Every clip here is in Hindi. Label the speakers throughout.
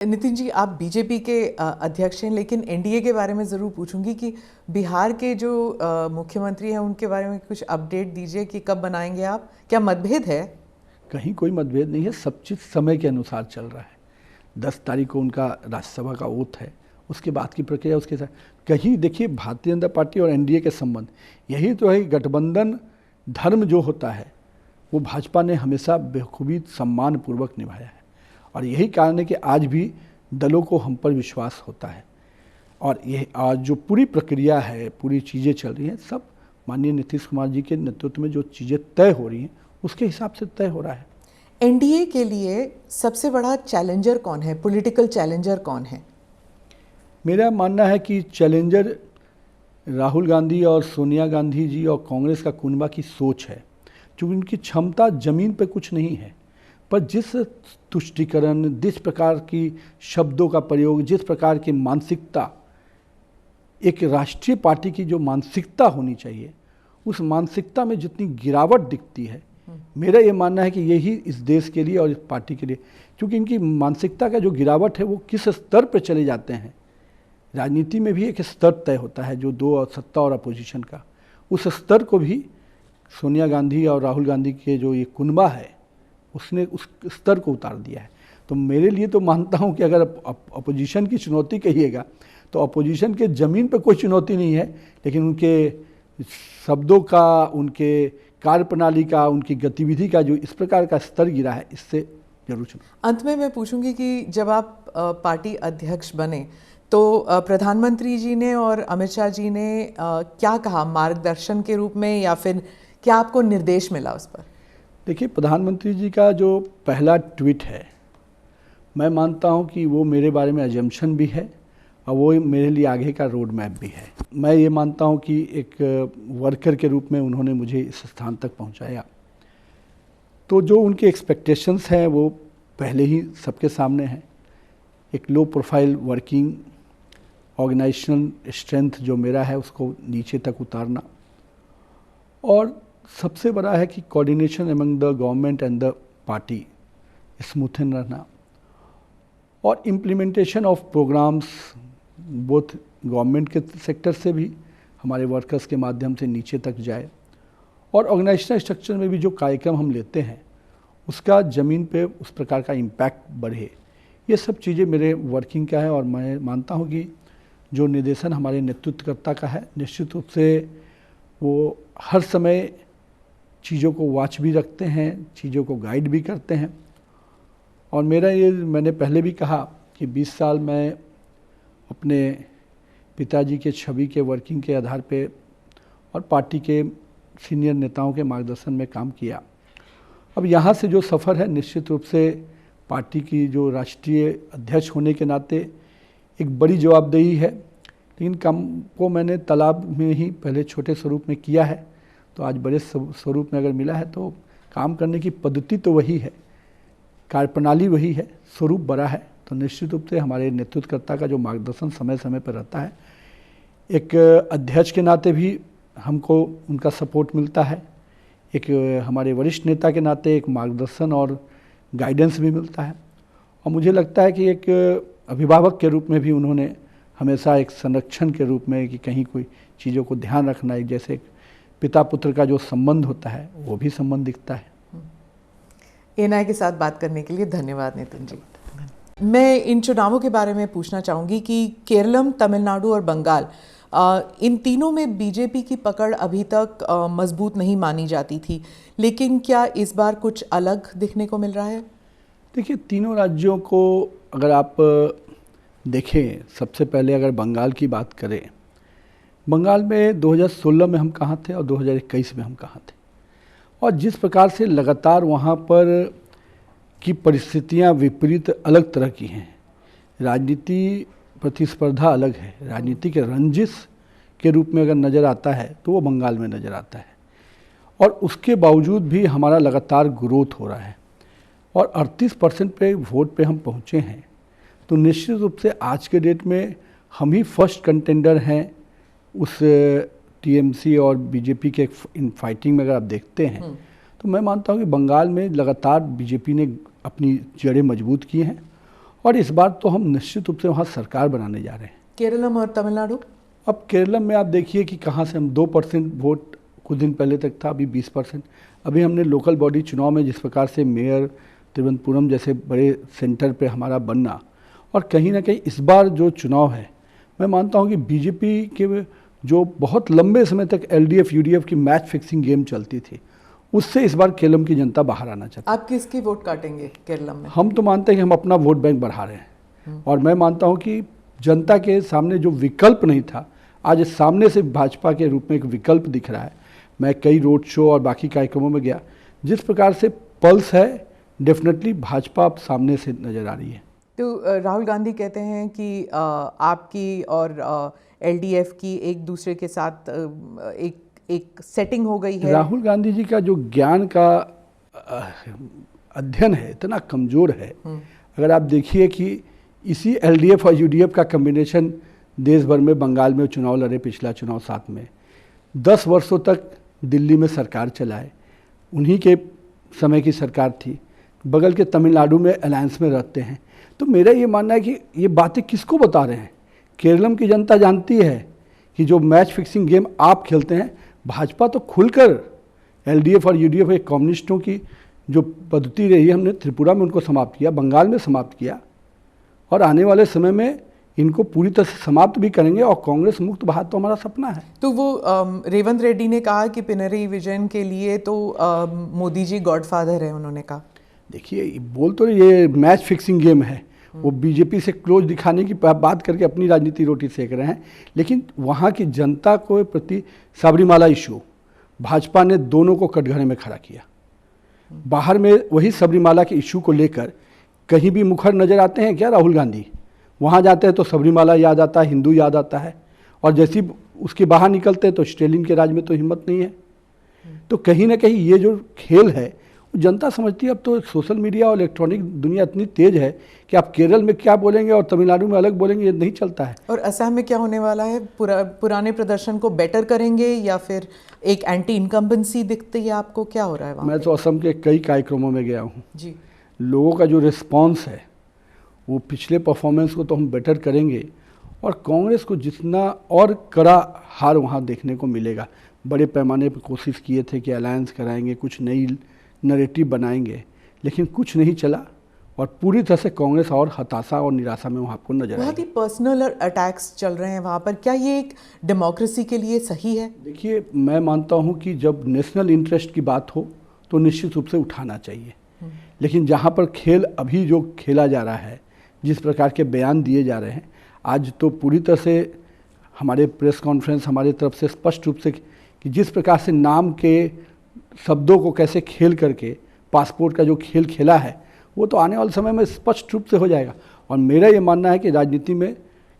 Speaker 1: नितिन जी, आप बीजेपी के अध्यक्ष हैं, लेकिन एनडीए के बारे में ज़रूर पूछूंगी कि बिहार के जो मुख्यमंत्री हैं उनके बारे में कुछ अपडेट दीजिए कि कब बनाएंगे आप? क्या मतभेद है?
Speaker 2: कहीं कोई मतभेद नहीं है, सब चीज़ समय के अनुसार चल रहा है। 10 तारीख को उनका राज्यसभा का ओथ है, उसके बाद की प्रक्रिया उसके साथ। कहीं देखिए, भारतीय जनता पार्टी और एनडीए के संबंध यही तो है। गठबंधन धर्म जो होता है वो भाजपा ने हमेशा बेखूबी सम्मानपूर्वक निभाया है, और यही कारण है कि आज भी दलों को हम पर विश्वास होता है। और ये आज जो पूरी प्रक्रिया है, पूरी चीज़ें चल रही हैं, सब माननीय नीतीश कुमार जी के नेतृत्व में जो चीज़ें तय हो रही हैं उसके हिसाब से तय हो रहा है।
Speaker 1: एनडीए के लिए सबसे बड़ा चैलेंजर कौन है, पॉलिटिकल चैलेंजर कौन है?
Speaker 2: मेरा मानना है कि चैलेंजर राहुल गांधी और सोनिया गांधी जी और कांग्रेस का कुनबा की सोच है, क्योंकि उनकी क्षमता ज़मीन पर कुछ नहीं है, पर जिस तुष्टीकरण, जिस प्रकार की शब्दों का प्रयोग, जिस प्रकार की मानसिकता, एक राष्ट्रीय पार्टी की जो मानसिकता होनी चाहिए, उस मानसिकता में जितनी गिरावट दिखती है, मेरा ये मानना है कि यही इस देश के लिए और इस पार्टी के लिए, क्योंकि इनकी मानसिकता का जो गिरावट है वो किस स्तर पर चले जाते हैं। राजनीति में भी एक स्तर तय होता है, जो दो सत्ता और अपोजिशन का, उस स्तर को भी सोनिया गांधी और राहुल गांधी के जो ये कुनबा है उसने उस स्तर को उतार दिया है। तो मेरे लिए तो मानता हूँ कि अगर अपोजिशन की चुनौती कहिएगा तो अपोजिशन के ज़मीन पर कोई चुनौती नहीं है, लेकिन उनके शब्दों का, उनके कार्यप्रणाली का, उनकी गतिविधि का जो इस प्रकार का स्तर गिरा है, इससे जरूर चुनौती।
Speaker 1: अंत में मैं पूछूंगी कि जब आप पार्टी अध्यक्ष बने तो प्रधानमंत्री जी ने और अमित शाह जी ने क्या कहा मार्गदर्शन के रूप में, या फिर क्या आपको निर्देश मिला उस पर?
Speaker 2: देखिए, प्रधानमंत्री जी का जो पहला ट्वीट है, मैं मानता हूं कि वो मेरे बारे में अजम्पशन भी है और वो मेरे लिए आगे का रोड मैप भी है। मैं ये मानता हूं कि एक वर्कर के रूप में उन्होंने मुझे इस स्थान तक पहुंचाया। तो जो उनके एक्सपेक्टेशंस हैं वो पहले ही सबके सामने हैं। एक low profile working, organizational strength जो मेरा है उसको नीचे तक उतारना, और सबसे बड़ा है कि coordination among the government and the party smoothen रहना, और implementation of programs both government के सेक्टर से भी हमारे वर्कर्स के माध्यम से नीचे तक जाए, और ऑर्गेनाइजेशनल स्ट्रक्चर में भी जो कार्यक्रम हम लेते हैं उसका ज़मीन पे उस प्रकार का इम्पैक्ट बढ़े। ये सब चीज़ें मेरे वर्किंग का है, और मैं मानता हूँ कि जो निर्देशन हमारे नेतृत्वकर्ता का है, निश्चित रूप से वो हर समय चीज़ों को वॉच भी रखते हैं, चीज़ों को गाइड भी करते हैं। और मेरा ये, मैंने पहले भी कहा कि 20 साल मैं अपने पिताजी के छवि के वर्किंग के आधार पे और पार्टी के सीनियर नेताओं के मार्गदर्शन में काम किया। अब यहाँ से जो सफ़र है, निश्चित रूप से पार्टी की जो राष्ट्रीय अध्यक्ष होने के नाते एक बड़ी जवाबदेही है, लेकिन काम को मैंने तालाब में ही पहले छोटे स्वरूप में किया है, तो आज बड़े स्वरूप में अगर मिला है तो काम करने की पद्धति तो वही है, कार्यप्रणाली वही है, स्वरूप बड़ा है। तो निश्चित रूप से हमारे नेतृत्वकर्ता का जो मार्गदर्शन समय समय पर रहता है, एक अध्यक्ष के नाते भी हमको उनका सपोर्ट मिलता है, एक हमारे वरिष्ठ नेता के नाते एक मार्गदर्शन और गाइडेंस भी मिलता है, और मुझे लगता है कि एक अभिभावक के रूप में भी उन्होंने हमेशा एक संरक्षण के रूप में कि कहीं कोई चीज़ों को ध्यान रखना, एक जैसे एक पिता पुत्र का जो संबंध होता है वो भी संबंध दिखता है।
Speaker 1: एएनआई के साथ बात करने के लिए धन्यवाद नितिन जी। मैं इन चुनावों के बारे में पूछना चाहूँगी कि केरलम, तमिलनाडु और बंगाल, इन तीनों में बीजेपी की पकड़ अभी तक मजबूत नहीं मानी जाती थी, लेकिन क्या इस बार कुछ अलग दिखने को मिल रहा है?
Speaker 2: देखिए, तीनों राज्यों को अगर आप देखें, सबसे पहले अगर बंगाल की बात करें, बंगाल में 2016 में हम कहाँ थे और 2021 में हम कहाँ थे, और जिस प्रकार से लगातार वहाँ पर की परिस्थितियाँ विपरीत अलग तरह की हैं, राजनीति प्रतिस्पर्धा अलग है, राजनीति के रंजिश के रूप में अगर नज़र आता है तो वो बंगाल में नज़र आता है, और उसके बावजूद भी हमारा लगातार ग्रोथ हो रहा है और 38% पे वोट पे हम पहुँचे हैं। तो निश्चित रूप से आज के डेट में हम ही फर्स्ट कंटेंडर हैं उस टीएमसी और बीजेपी के इन फाइटिंग में। अगर आप देखते हैं तो मैं मानता हूँ कि बंगाल में लगातार बीजेपी ने अपनी जड़ें मजबूत की हैं, और इस बार तो हम निश्चित रूप से वहाँ सरकार बनाने जा रहे हैं।
Speaker 1: केरलम और तमिलनाडु?
Speaker 2: अब केरलम में आप देखिए कि कहाँ से हम 2% वोट कुछ दिन पहले तक था, अभी 20%। अभी हमने लोकल बॉडी चुनाव में जिस प्रकार से मेयर तिरुवनंतपुरम जैसे बड़े सेंटर पे हमारा बनना, और कहीं ना कहीं इस बार जो चुनाव है, मैं मानता हूँ कि बीजेपी के जो बहुत लंबे समय तक एलडीएफ यूडीएफ की मैच फिक्सिंग गेम चलती थी, उससे इस बार केरलम की जनता बाहर आना चाहती है।
Speaker 1: आप किसकी वोट काटेंगे केरलम में?
Speaker 2: हम तो मानते हैं कि हम अपना वोट बैंक बढ़ा रहे हैं, और मैं मानता हूं कि जनता के सामने जो विकल्प नहीं था, आज सामने से भाजपा के रूप में एक विकल्प दिख रहा है। मैं कई रोड शो और बाकी कार्यक्रमों में गया, जिस प्रकार से पल्स है, डेफिनेटली भाजपा अब सामने से नजर आ रही है।
Speaker 1: तो राहुल गांधी कहते हैं कि आपकी और एलडीएफ की एक दूसरे के साथ एक सेटिंग हो गई है।
Speaker 2: राहुल गांधी जी का जो ज्ञान का अध्ययन है इतना कमज़ोर है। अगर आप देखिए कि इसी एलडीएफ और यूडीएफ का कम्बिनेशन देश भर में, बंगाल में चुनाव लड़े, पिछला चुनाव साथ में 10 वर्षों तक दिल्ली में सरकार चलाए, उन्हीं के समय की सरकार थी। बगल के तमिलनाडु में अलायंस में रहते हैं। तो मेरा ये मानना है कि ये बातें किसको बता रहे हैं? केरलम की जनता जानती है कि जो मैच फिक्सिंग गेम आप खेलते हैं, भाजपा तो खुलकर एलडीएफ और यूडीएफ एक कम्युनिस्टों की जो पद्धति रही है, हमने त्रिपुरा में उनको समाप्त किया, बंगाल में समाप्त किया, और आने वाले समय में इनको पूरी तरह से समाप्त भी करेंगे, और कांग्रेस मुक्त भारत तो हमारा सपना है।
Speaker 1: तो वो रेवंत रेड्डी ने कहा कि पिनरई विजयन के लिए तो मोदी जी गॉडफादर है, उन्होंने कहा।
Speaker 2: देखिए, बोल तो ये मैच फिक्सिंग गेम है, वो बीजेपी से क्लोज दिखाने की बात करके अपनी राजनीति रोटी सेक रहे हैं, लेकिन वहाँ की जनता को प्रति सबरीमाला इशू भाजपा ने दोनों को कटघरे में खड़ा किया। बाहर में वही सबरीमाला के इशू को लेकर कहीं भी मुखर नजर आते हैं क्या राहुल गांधी? वहाँ जाते हैं तो सबरीमाला याद आता है, हिंदू याद आता है, और जैसे उसके बाहर निकलते हैं तो स्टेलिन के राज में तो हिम्मत नहीं है। तो कहीं ना कहीं ये जो खेल है जनता समझती है। अब तो सोशल मीडिया और इलेक्ट्रॉनिक दुनिया इतनी तेज है कि आप केरल में क्या बोलेंगे और तमिलनाडु में अलग बोलेंगे, ये नहीं चलता है।
Speaker 1: और असम में क्या होने वाला है? पुराने प्रदर्शन को बेटर करेंगे या फिर एक एंटी इनकम्बेंसी दिखती है आपको? क्या हो रहा है वहाँ?
Speaker 2: मैं तो असम के कई कार्यक्रमों में गया हूँ
Speaker 1: जी।
Speaker 2: लोगों का जो रिस्पॉन्स है, वो पिछले परफॉर्मेंस को तो हम बेटर करेंगे, और कांग्रेस को जितना और कड़ा हार वहाँ देखने को मिलेगा। बड़े पैमाने पर कोशिश किए थे कि अलायंस कराएंगे, कुछ नई नैरेटिव बनाएंगे, लेकिन कुछ नहीं चला, और पूरी तरह से कांग्रेस और हताशा और निराशा में वहाँ आपको नजर आएगी।
Speaker 1: बहुत ही पर्सनल अटैक्स चल रहे हैं वहाँ पर। क्या ये एक डेमोक्रेसी के लिए सही है?
Speaker 2: देखिए, मैं मानता हूँ कि जब नेशनल इंटरेस्ट की बात हो तो निश्चित रूप से उठाना चाहिए, लेकिन जहाँ पर खेल अभी जो खेला जा रहा है, जिस प्रकार के बयान दिए जा रहे हैं, आज तो पूरी तरह से हमारे प्रेस कॉन्फ्रेंस हमारे तरफ से स्पष्ट रूप से कि जिस प्रकार से नाम के शब्दों को कैसे खेल करके पासपोर्ट का जो खेल खेला है, वो तो आने वाले समय में स्पष्ट रूप से हो जाएगा। और मेरा ये मानना है कि राजनीति में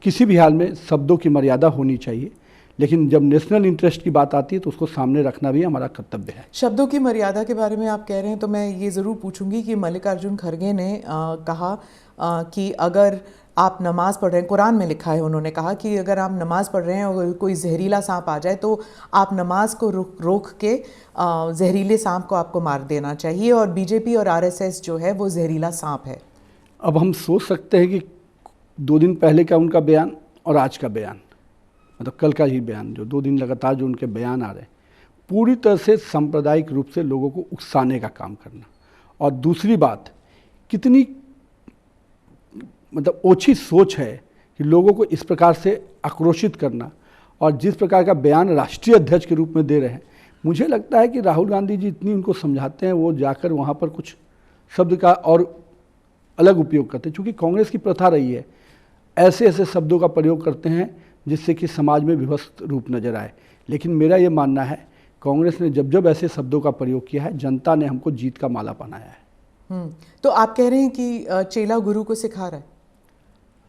Speaker 2: किसी भी हाल में शब्दों की मर्यादा होनी चाहिए, लेकिन जब नेशनल इंटरेस्ट की बात आती है तो उसको सामने रखना भी हमारा कर्तव्य है।
Speaker 1: शब्दों की मर्यादा के बारे में आप कह रहे हैं, तो मैं ये ज़रूर पूछूंगी कि मल्लिकार्जुन खड़गे ने कहा कि अगर आप नमाज़ पढ़ रहे हैं, कुरान में लिखा है, उन्होंने कहा कि अगर आप नमाज़ पढ़ रहे हैं और कोई जहरीला सांप आ जाए तो आप नमाज को रोक के जहरीले सांप को आपको मार देना चाहिए, और बीजेपी और आरएसएस जो है वो जहरीला सांप है।
Speaker 2: अब हम सोच सकते हैं कि 2 दिन पहले का उनका बयान और आज का बयान, मतलब कल का ही बयान, जो 2 दिन लगातार जो उनके बयान आ रहे हैं, पूरी तरह से सांप्रदायिक रूप से लोगों को उकसाने का काम करना। और दूसरी बात, कितनी मतलब ओछी सोच है कि लोगों को इस प्रकार से आक्रोशित करना, और जिस प्रकार का बयान राष्ट्रीय अध्यक्ष के रूप में दे रहे हैं, मुझे लगता है कि राहुल गांधी जी इतनी उनको समझाते हैं, वो जाकर वहाँ पर कुछ शब्द का और अलग उपयोग करते हैं। चूँकि कांग्रेस की प्रथा रही है, ऐसे ऐसे शब्दों का प्रयोग करते हैं जिससे कि समाज में विभक्त रूप नजर आए। लेकिन मेरा ये मानना है, कांग्रेस ने जब जब ऐसे शब्दों का प्रयोग किया है, जनता ने हमको जीत का माला पहनाया है।
Speaker 1: तो आप कह रहे हैं कि चेला गुरु को सिखा रहा है?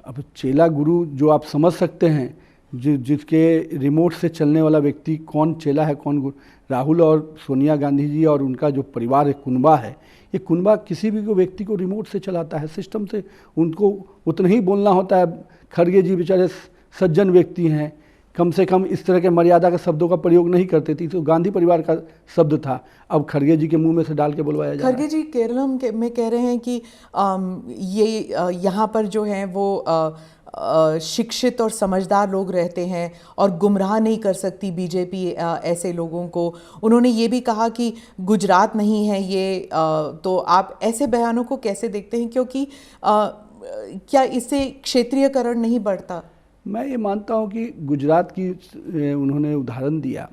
Speaker 2: अब चेला गुरु जो आप समझ सकते हैं, जिसके रिमोट से चलने वाला व्यक्ति कौन चेला है कौन गुरु, राहुल और सोनिया गांधी जी और उनका जो परिवार है, कुनबा है, ये कुनबा किसी भी व्यक्ति को रिमोट से चलाता है, सिस्टम से। उनको उतना ही बोलना होता है। खड़गे जी बेचारे सज्जन व्यक्ति हैं, कम से कम इस तरह के मर्यादा के शब्दों का प्रयोग नहीं करते थे। तो गांधी परिवार का शब्द था, अब खड़गे जी के मुंह में से डाल के बुलवाया जा रहा है।
Speaker 1: खड़गे जी केरलम में कह रहे हैं कि यहाँ पर जो हैं वो शिक्षित और समझदार लोग रहते हैं और गुमराह नहीं कर सकती बीजेपी ऐसे लोगों को। उन्होंने ये भी कहा कि गुजरात नहीं है ये, तो आप ऐसे बयानों को कैसे देखते हैं, क्योंकि क्या इससे क्षेत्रीयकरण नहीं बढ़ता?
Speaker 2: मैं ये मानता हूँ कि गुजरात की उन्होंने उदाहरण दिया,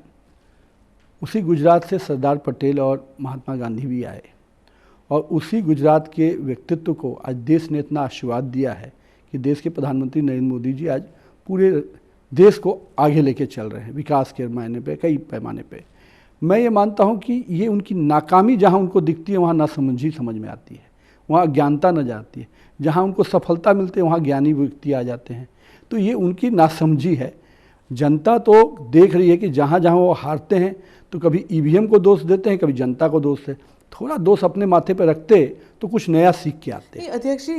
Speaker 2: उसी गुजरात से सरदार पटेल और महात्मा गांधी भी आए, और उसी गुजरात के व्यक्तित्व को आज देश ने इतना आशीर्वाद दिया है कि देश के प्रधानमंत्री नरेंद्र मोदी जी आज पूरे देश को आगे लेके चल रहे हैं विकास के मायने पे, कई पैमाने पे। मैं ये मानता हूँ कि ये उनकी नाकामी जहाँ उनको दिखती है वहाँ नासमझी समझ में आती है, वहाँ अज्ञानता नजर आती है। जहाँ उनको सफलता मिलती है वहाँ ज्ञानी व्यक्ति आ जाते हैं। तो ये उनकी नासमझी है। जनता तो देख रही है कि जहाँ जहाँ वो हारते हैं तो कभी ईवीएम को दोष देते हैं, कभी जनता को दोष देते हैं। थोड़ा दोष अपने माथे पर रखते तो कुछ नया सीख के आते।
Speaker 1: अध्यक्ष जी,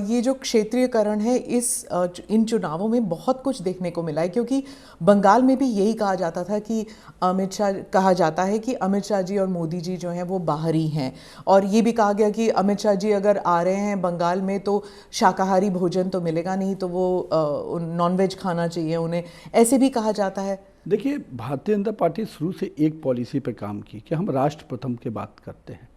Speaker 1: ये जो क्षेत्रीयकरण है इन चुनावों में बहुत कुछ देखने को मिला है, क्योंकि बंगाल में भी यही कहा जाता था कि कहा जाता है कि अमित शाह जी और मोदी जी जो हैं वो बाहरी हैं, और ये भी कहा गया कि अमित शाह जी अगर आ रहे हैं बंगाल में तो शाकाहारी भोजन तो मिलेगा नहीं, तो वो नॉनवेज खाना चाहिए उन्हें, ऐसे भी कहा जाता है।
Speaker 2: देखिए, भारतीय जनता पार्टी शुरू से एक पॉलिसी पर काम की कि हम राष्ट्र प्रथम की बात करते हैं,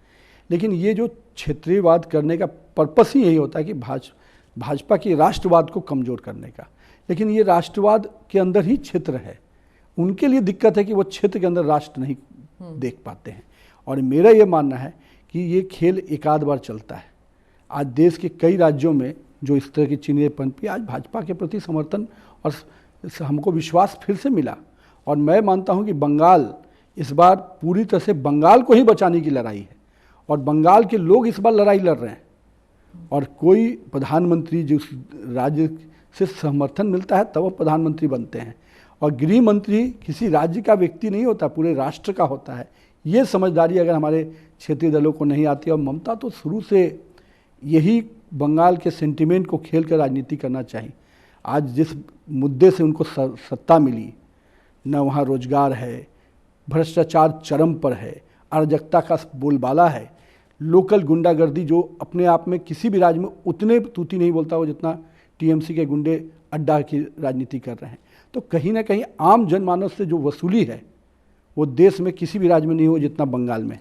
Speaker 2: लेकिन ये जो क्षेत्रीयवाद करने का पर्पस ही यही होता है कि भाजपा की राष्ट्रवाद को कमज़ोर करने का। लेकिन ये राष्ट्रवाद के अंदर ही क्षेत्र है, उनके लिए दिक्कत है कि वो क्षेत्र के अंदर राष्ट्र नहीं देख पाते हैं। और मेरा ये मानना है कि ये खेल एक आध बार चलता है। आज देश के कई राज्यों में जो इस तरह की चीजें पनपी, आज भाजपा के प्रति समर्थन और हमको विश्वास फिर से मिला। और मैं मानता हूँ कि बंगाल इस बार पूरी तरह से बंगाल को ही बचाने की लड़ाई है, और बंगाल के लोग इस बार लड़ाई लड़ रहे हैं। और कोई प्रधानमंत्री जिस राज्य से समर्थन मिलता है तब वो प्रधानमंत्री बनते हैं, और गृह मंत्री किसी राज्य का व्यक्ति नहीं होता, पूरे राष्ट्र का होता है। ये समझदारी अगर हमारे क्षेत्रीय दलों को नहीं आती, और ममता तो शुरू से यही बंगाल के सेंटिमेंट को खेल कर राजनीति करना चाहिए। आज जिस मुद्दे से उनको सत्ता मिली, न वहाँ रोजगार है, भ्रष्टाचार चरम पर है, अराजकता का बोलबाला है, लोकल गुंडागर्दी जो अपने आप में किसी भी राज्य में उतने तूती नहीं बोलता हो जितना टीएमसी के गुंडे अड्डा की राजनीति कर रहे हैं। तो कहीं ना कहीं आम जनमानस से जो वसूली है वो देश में किसी भी राज्य में नहीं हो जितना बंगाल में।